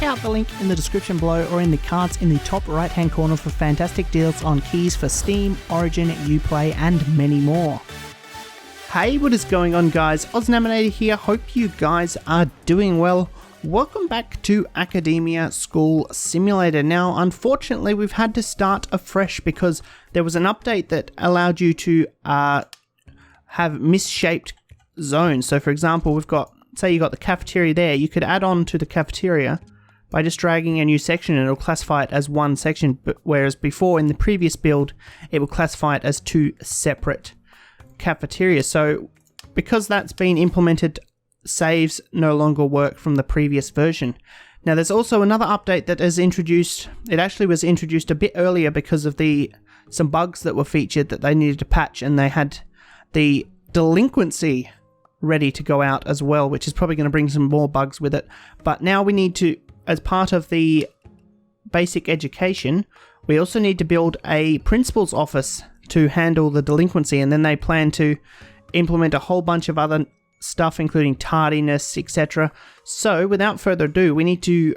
out the link in the description below or in the cards in the top right hand corner for fantastic deals on keys for Steam, Origin, Uplay and many more. Hey, what is going on guys? AusNaminator here, hope you guys are doing well. Welcome back to Academia School Simulator. Now, unfortunately, we've had to start afresh because there was an update that allowed you to have misshaped zones. So for example, we've got, say you got the cafeteria there, you could add on to the cafeteria by just dragging a new section and it'll classify it as one section, whereas before in the previous build, it will classify it as two separate cafeterias. So because that's been implemented, saves no longer work from the previous version. Now there's also another update that is introduced. It actually was introduced a bit earlier because of some bugs that were featured that they needed to patch, and they had the delinquency ready to go out as well, which is probably going to bring some more bugs with it. But now we need to, as part of the basic education, we also need to build a principal's office to handle the delinquency, and then they plan to implement a whole bunch of other stuff including tardiness, etc. So without further ado, we need to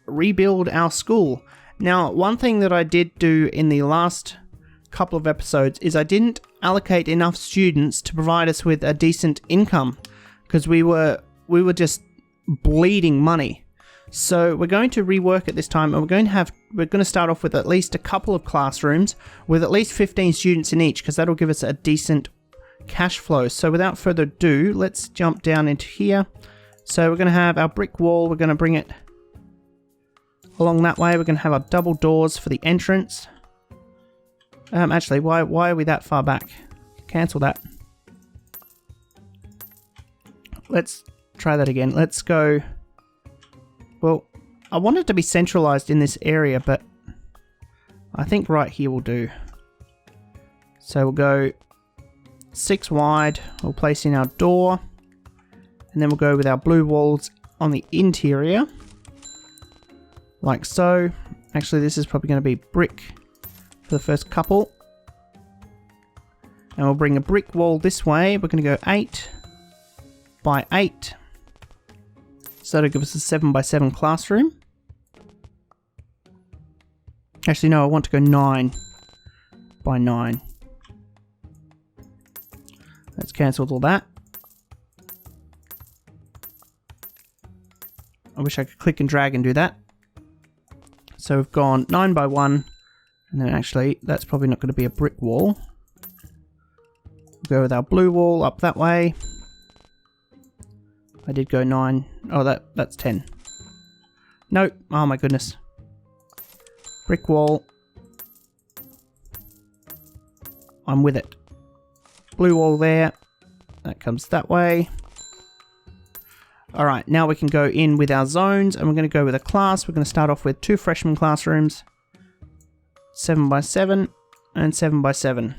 rebuild our school. Now, one thing that I did do in the last couple of episodes is I didn't allocate enough students to provide us with a decent income because we were just bleeding money. So we're going to rework it this time, and we're going to start off with at least a couple of classrooms with at least 15 students in each, because that'll give us a decent cash flow. So without further ado, let's jump down into here. So we're going to have our brick wall, we're going to bring it along that way. We're going to have our double doors for the entrance. Actually, why are we that far back? Cancel that. Let's try that again. Let's go. Well, I want it to be centralized in this area, but I think right here will do. So we'll go 6 wide. We'll place in our door, and then we'll go with our blue walls on the interior, like so. Actually, this is probably going to be brick for the first couple, and we'll bring a brick wall this way. We're going to go 8 by 8, so that'll give us a 7 by 7 classroom. Actually no, I want to go 9 by 9. Let's cancel all that. I wish I could click and drag and do that. So we've gone 9 by 1. And then actually, that's probably not going to be a brick wall. We'll go with our blue wall up that way. I did go 9. Oh, that's 10. Nope. Oh my goodness. Brick wall. I'm with it. Blue wall there. That comes that way. Alright, now we can go in with our zones, and we're going to go with a class. We're going to start off with 2 freshman classrooms. 7 by 7 and 7 by 7.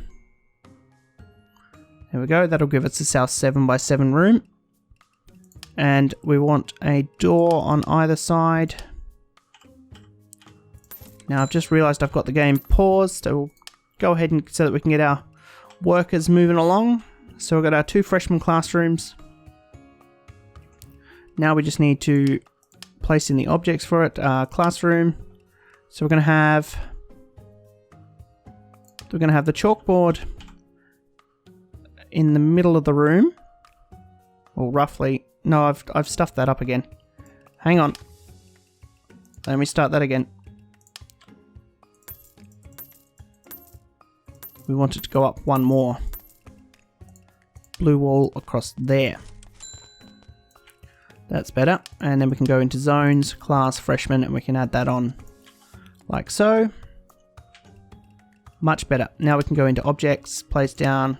There we go. That'll give us our 7 by 7 room. And we want a door on either side. Now I've just realized I've got the game paused, so we'll go ahead and so that we can get our workers moving along. So we've got our 2 freshman classrooms. Now we just need to place in the objects for it. Classroom. So we're going to have the chalkboard in the middle of the room, or roughly. No, I've stuffed that up again. Hang on. Let me start that again. We want it to go up one more. Blue wall across there. That's better. And then we can go into zones, class, freshman, and we can add that on like so. Much better. Now we can go into objects, place down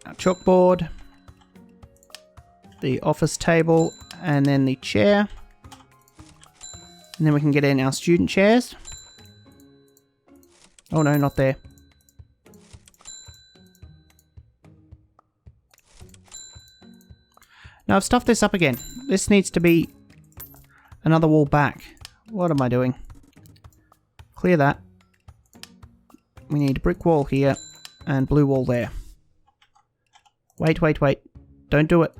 our chalkboard, the office table, and then the chair. And then we can get in our student chairs. Oh no, not there. Now I've stuffed this up again. This needs to be another wall back. What am I doing? Clear that. We need a brick wall here and blue wall there. Wait. Don't do it.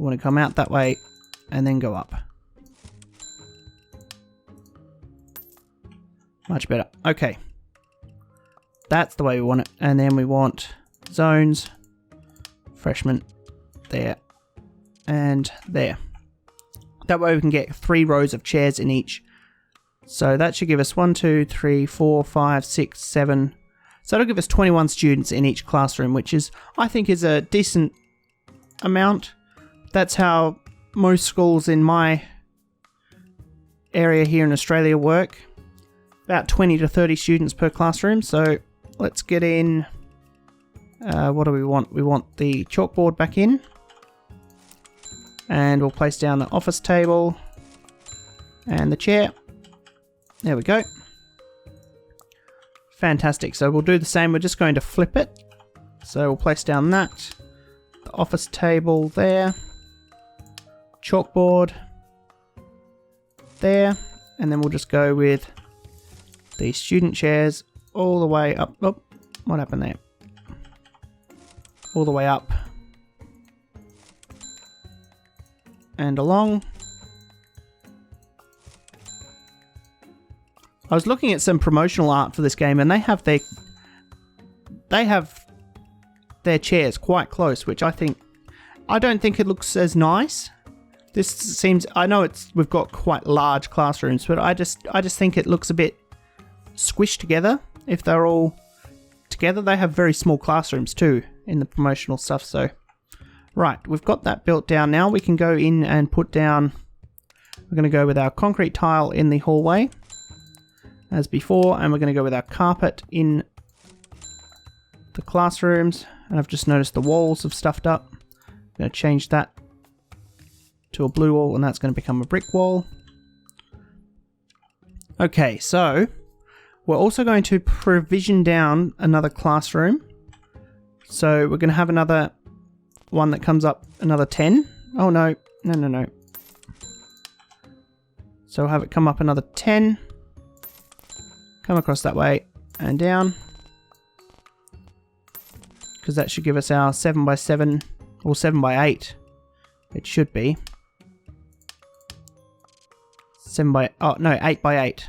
We want to come out that way and then go up. Much better. Okay. That's the way we want it. And then we want zones, freshmen, there, and there. That way we can get 3 rows of chairs in each. So that should give us 1, 2, 3, 4, 5, 6, 7. So that'll give us 21 students in each classroom, which is, I think, is a decent amount. That's how most schools in my area here in Australia work. About 20 to 30 students per classroom. So let's get in. What do we want? We want the chalkboard back in. And we'll place down the office table and the chair. There we go. Fantastic. So we'll do the same. We're just going to flip it. So we'll place down that. The office table there. Chalkboard there. And then we'll just go with the student chairs all the way up. Oh, what happened there? All the way up. And along. I was looking at some promotional art for this game, and they have their chairs quite close, which I don't think it looks as nice. This seems, I know we've got quite large classrooms, but I just think it looks a bit squished together. If they're all together, they have very small classrooms too in the promotional stuff. So right, we've got that built down now. We can go in and put down, we're going to go with our concrete tile in the hallway as before, and we're going to go with our carpet in the classrooms. And I've just noticed the walls have stuffed up. I'm going to change that to a blue wall, and that's going to become a brick wall. Okay, so we're also going to provision down another classroom. So we're going to have another one that comes up another 10. Oh no, no. So we'll have it come up another 10. Come across that way and down. Because that should give us our 7x7 or 7x8. It should be. 8x8.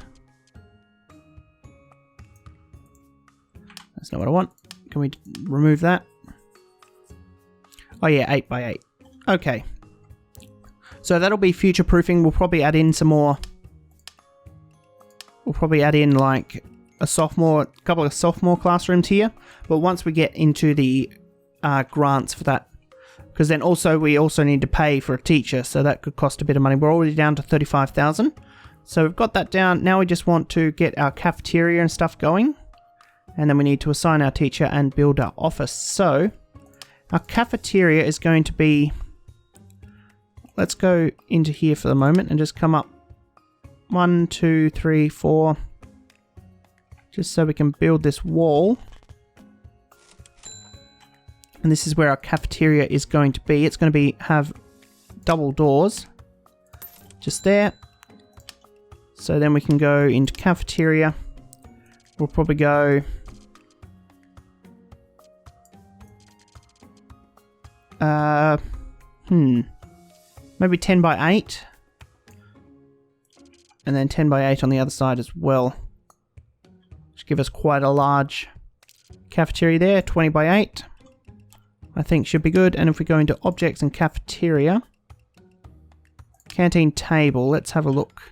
That's not what I want. Can we remove that? Oh yeah, 8x8. Okay. So that'll be future proofing. We'll probably add in some more. We'll probably add in like a couple of sophomore classrooms here. But once we get into the grants for that, because then we also need to pay for a teacher, so that could cost a bit of money. We're already down to 35,000. So we've got that down. Now we just want to get our cafeteria and stuff going. And then we need to assign our teacher and build our office. So our cafeteria is going to be, let's go into here for the moment and just come up 1, 2, 3, 4, just so we can build this wall. And this is where our cafeteria is going to be. It's going to have double doors just there. So then we can go into cafeteria. We'll probably go maybe 10x8. And then 10x8 on the other side as well. Which give us quite a large cafeteria there. 20x8. I think should be good. And if we go into objects and cafeteria, canteen table, let's have a look.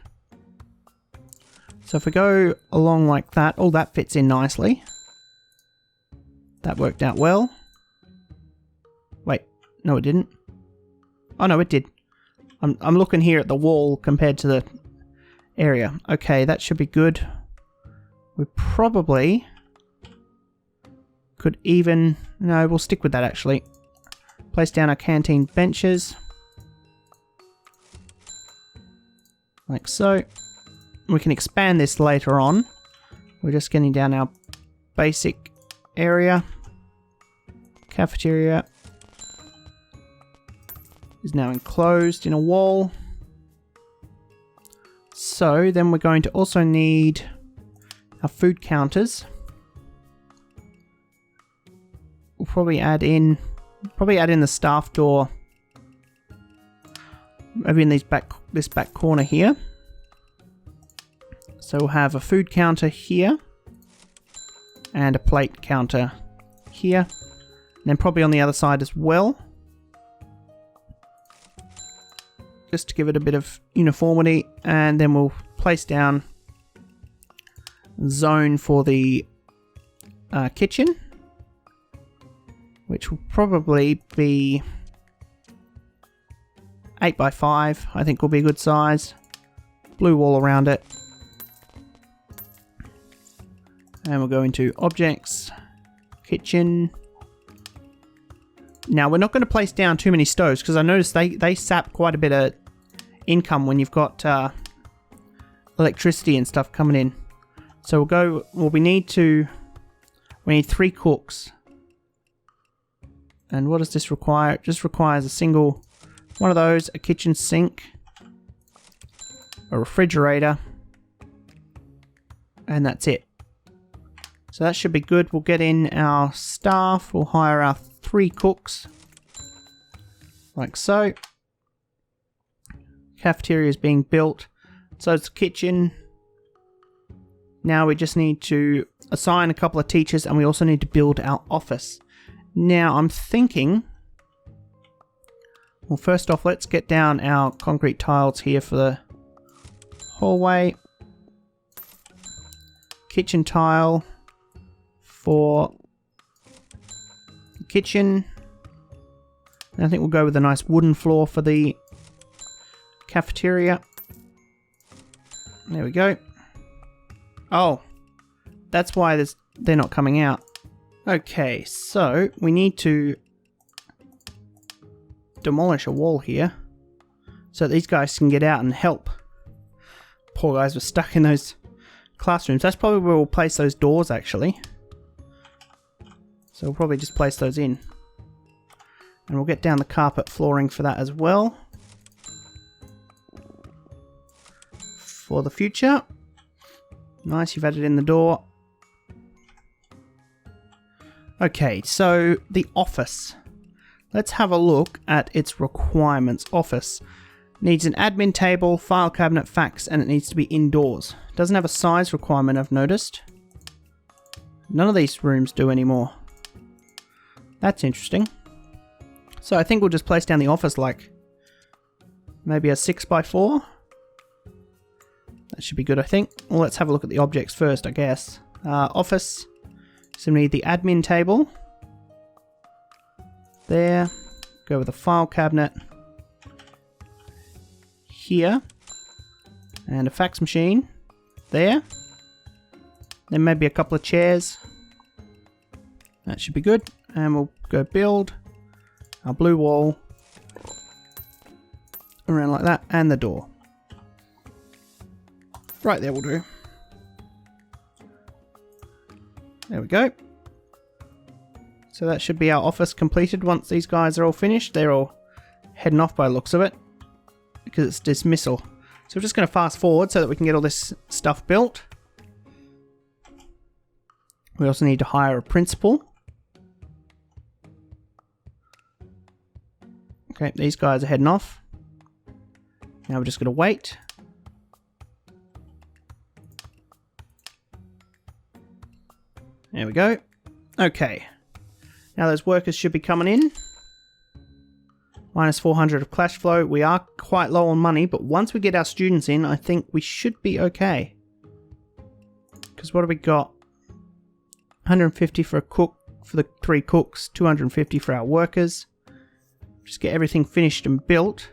So if we go along like that, oh, that fits in nicely. That worked out well. Wait, no it didn't. Oh no, it did. I'm looking here at the wall compared to the area. Okay, that should be good. We probably could even... No, we'll stick with that actually. Place down our canteen benches. Like so. We can expand this later on. We're just getting down our basic area. Cafeteria is now enclosed in a wall. So then we're going to also need our food counters. We'll probably add in the staff door maybe in this back corner here. So we'll have a food counter here and a plate counter here, and then probably on the other side as well, just to give it a bit of uniformity. And then we'll place down zone for the kitchen, which will probably be 8 by 5, I think will be a good size. Blue wall around it. And we'll go into objects, kitchen. Now we're not going to place down too many stoves because I noticed they sap quite a bit of income when you've got electricity and stuff coming in. So we'll go, well, we need 3 cooks. And what does this require? It just requires a single one of those, a kitchen sink, a refrigerator, and that's it. So that should be good. We'll get in our staff. We'll hire our 3 cooks, like so. Cafeteria is being built. So it's the kitchen. Now we just need to assign a couple of teachers, and we also need to build our office. Now I'm thinking, well, first off, let's get down our concrete tiles here for the hallway. Kitchen tile for the kitchen. And I think we'll go with a nice wooden floor for the cafeteria. There we go. Oh, that's why they're not coming out. Okay, so we need to demolish a wall here so these guys can get out and help. Poor guys were stuck in those classrooms. That's probably where we'll place those doors, actually. So we'll probably just place those in. And we'll get down the carpet flooring for that as well. For the future. Nice, you've added in the door. Okay, so the office. Let's have a look at its requirements. Office needs an admin table, file cabinet, fax, and it needs to be indoors. Doesn't have a size requirement, I've noticed. None of these rooms do anymore. That's interesting. So I think we'll just place down the office like maybe a 6 by 4. That should be good, I think. Well, let's have a look at the objects first, I guess. Office. So we need the admin table. There. Go with the file cabinet. Here. And a fax machine. There. Then maybe a couple of chairs. That should be good. And we'll go build our blue wall around like that, and the door. Right there will do. There we go. So that should be our office completed once these guys are all finished. They're all heading off by the looks of it because it's dismissal. So we're just going to fast forward so that we can get all this stuff built. We also need to hire a principal. Okay, these guys are heading off. Now we're just going to wait. There we go. Okay. Now those workers should be coming in. Minus 400 of cash flow. We are quite low on money, but once we get our students in, I think we should be okay. Because what have we got? 150 for a cook, for the 3 cooks. 250 for our workers. Just get everything finished and built.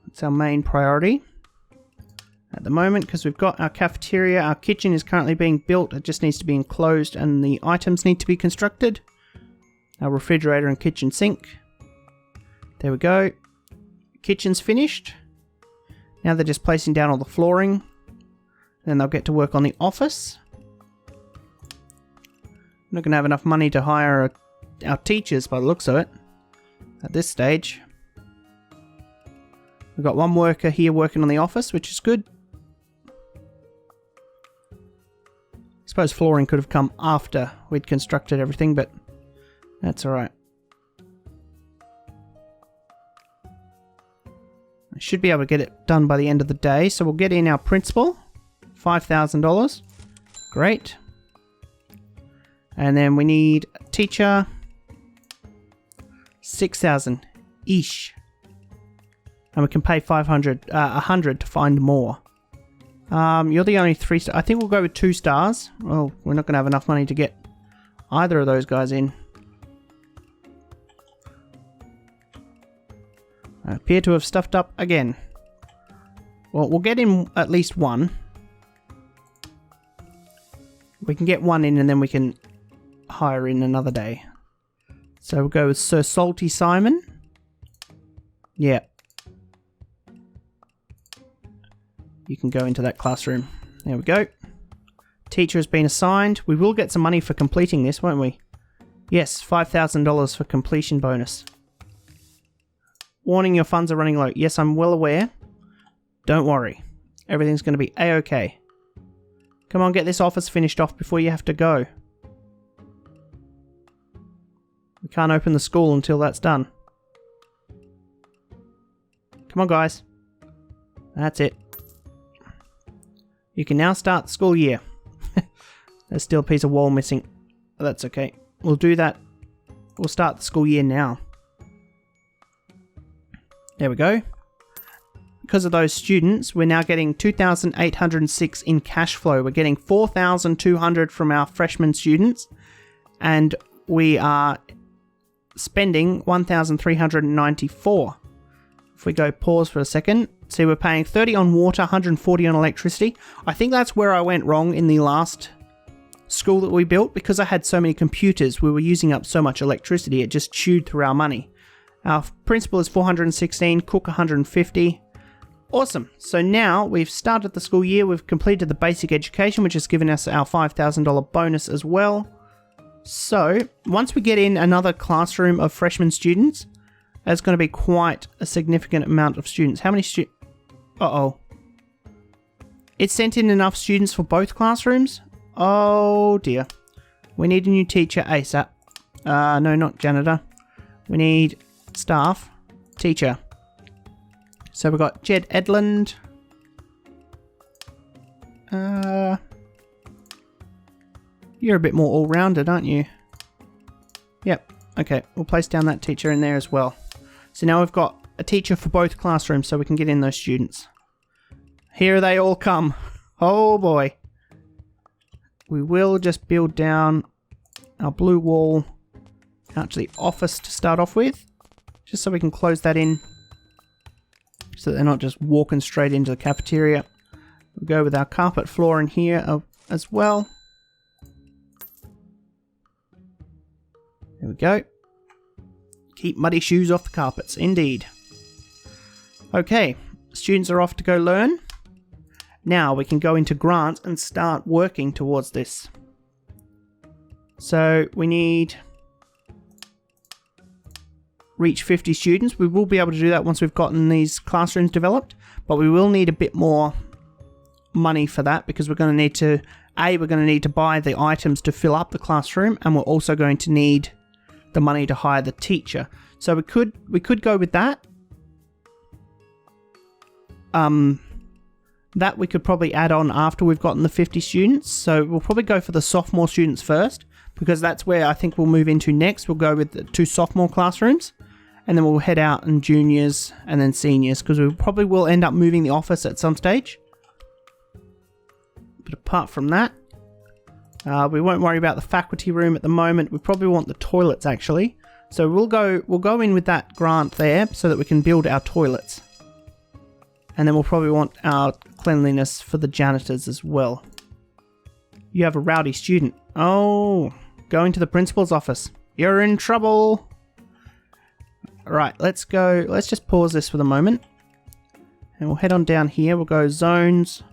That's our main priority at the moment, because we've got our cafeteria. Our kitchen is currently being built. It just needs to be enclosed and the items need to be constructed. Our refrigerator and kitchen sink. There we go. Kitchen's finished. Now they're just placing down all the flooring. Then they'll get to work on the office. I'm not going to have enough money to hire our teachers by the looks of it at this stage. We've got one worker here working on the office, which is good. I suppose flooring could have come after we'd constructed everything, but that's alright. I should be able to get it done by the end of the day. So we'll get in our principal, $5,000. Great. And then we need a teacher, 6,000 ish. And we can pay 100 to find more. You're the only 3 star. I think we'll go with 2 stars. Well, we're not going to have enough money to get either of those guys in. I appear to have stuffed up again. Well, we'll get in at least 1. We can get 1 in and then we can hire in another day. So we'll go with Sir Salty Simon. Yeah. You can go into that classroom. There we go. Teacher has been assigned. We will get some money for completing this, won't we? Yes, $5,000 for completion bonus. Warning, your funds are running low. Yes, I'm well aware. Don't worry. Everything's going to be a-okay. Come on, get this office finished off before you have to go. We can't open the school until that's done. Come on, guys. That's it. You can now start the school year. There's still a piece of wall missing. But that's okay. We'll do that. We'll start the school year now. There we go. Because of those students, we're now getting 2,806 in cash flow. We're getting 4,200 from our freshman students. And we are spending 1,394. If we go pause for a second, see we're paying 30 on water, 140 on electricity. I think that's where I went wrong in the last school that we built. Because I had so many computers, we were using up so much electricity, it just chewed through our money. Our principal is 416, cook 150. Awesome. So now we've started the school year, we've completed the basic education, which has given us our $5,000 bonus as well. So once we get in another classroom of freshman students, there's going to be quite a significant amount of students. How many students? Uh-oh. It sent in enough students for both classrooms? Oh dear. We need a new teacher ASAP. No, not janitor. We need staff. Teacher. So we've got Jed Edland. You're a bit more all-rounded, aren't you? Yep. Okay, we'll place down that teacher in there as well. So now we've got a teacher for both classrooms so we can get in those students. Here they all come. Oh boy. We will just build down our blue wall out to the office to start off with. Just so we can close that in. So they're not just walking straight into the cafeteria. We'll go with our carpet floor in here as well. There we go. Keep muddy shoes off the carpets, indeed. Okay, students are off to go learn. Now we can go into grants and start working towards this. So we need reach 50 students. We will be able to do that once we've gotten these classrooms developed, but we will need a bit more money for that because we're going to need to, we're going to need to buy the items to fill up the classroom, and we're also going to need the money to hire the teacher. So we could go with that. That we could probably add on after we've gotten the 50 students. So we'll probably go for the sophomore students first, because that's where I think we'll move into next. We'll go with the 2 sophomore classrooms, and then we'll head out in juniors and then seniors, because we probably will end up moving the office at some stage. But apart from that, we won't worry about the faculty room at the moment. We probably want the toilets actually. So we'll go in with that grant there so that we can build our toilets. And then we'll probably want our cleanliness for the janitors as well. You have a rowdy student. Oh, going to the principal's office. You're in trouble. Right, let's go. Let's just pause this for the moment. And we'll head on down here. We'll go zones.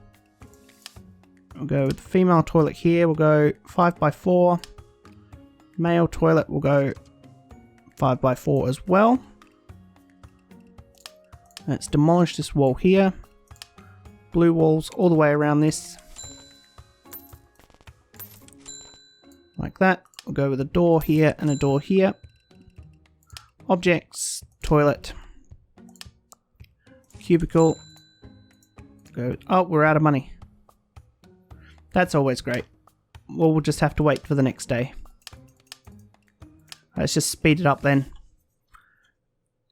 We'll go with the female toilet here. We'll go 5x4. Male toilet, we'll go 5x4 as well. Let's demolish this wall here. Blue walls all the way around this. Like that. We'll go with a door here and a door here. Objects, toilet. cubicle. Go. Oh, we're out of money. That's always great. Well, we'll just have to wait for the next day. Let's just speed it up then.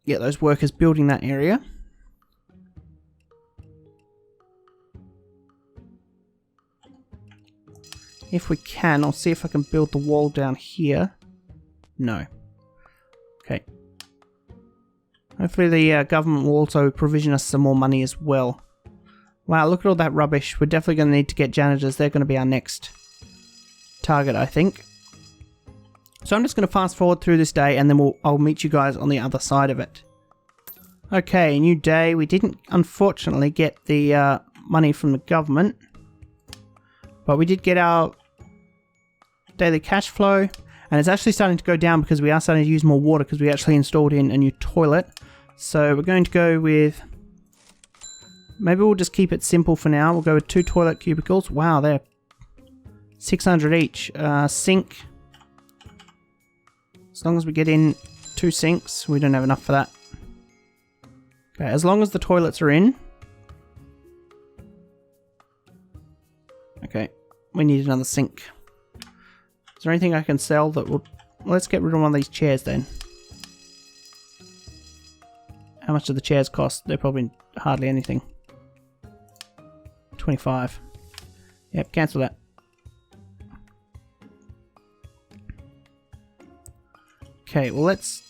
Get those workers building that area. If we can, I'll see if I can build the wall down here. No. Okay. Hopefully the government will also provision us some more money as well. Wow, look at all that rubbish. We're definitely going to need to get janitors. They're going to be our next target, I think. So I'm just going to fast forward through this day and then I'll meet you guys on the other side of it. Okay, new day. We didn't, unfortunately, get the money from the government. But we did get our daily cash flow. And it's actually starting to go down because we are starting to use more water because we actually installed in a new toilet. So we're going to go with... Maybe we'll just keep it simple for now. We'll go with 2 toilet cubicles. Wow, they're 600 each. Sink. As long as we get in 2 sinks. We don't have enough for that. Okay, as long as the toilets are in. Okay, we need another sink. Is there anything I can sell that will... Let's get rid of one of these chairs then. How much do the chairs cost? They're probably hardly anything. 25. Yep, cancel that. Okay, well let's...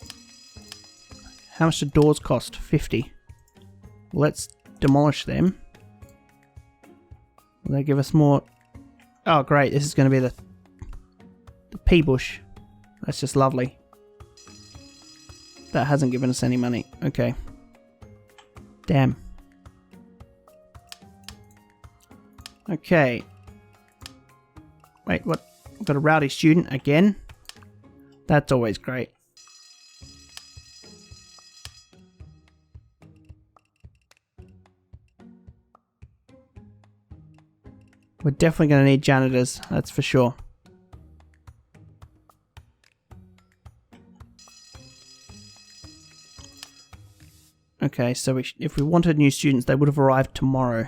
How much do doors cost? 50. Well, let's demolish them. Will they give us more... Oh great, this is going to be the pea bush. That's just lovely. That hasn't given us any money. Okay. Damn. Okay. Wait, what? I've got a rowdy student again. That's always great. We're definitely going to need janitors, that's for sure. Okay, so if we wanted new students, they would have arrived tomorrow.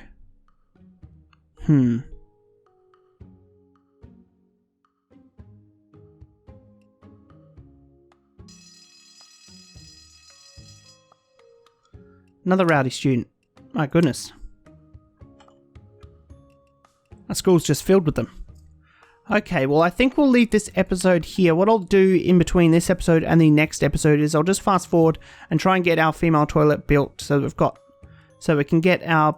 Another rowdy student. My goodness. Our school's just filled with them. Okay, well I think we'll leave this episode here. What I'll do in between this episode and the next episode is I'll just fast forward and try and get our female toilet built so we can get our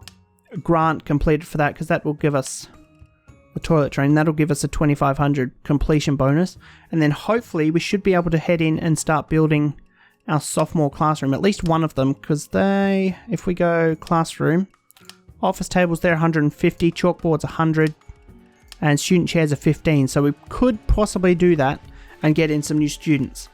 grant completed for that, because that will give us the toilet train. That'll give us a 2500 completion bonus, and then hopefully we should be able to head in and start building our sophomore classroom, at least one of them, because if we go classroom, office tables there 150, chalkboards 100, and student chairs are 15, so we could possibly do that and get in some new students.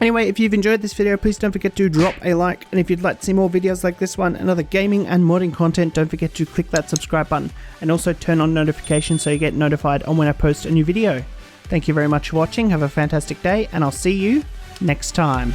Anyway, if you've enjoyed this video, please don't forget to drop a like, and if you'd like to see more videos like this one and other gaming and modding content, don't forget to click that subscribe button and also turn on notifications so you get notified on when I post a new video. Thank you very much for watching, have a fantastic day, and I'll see you next time.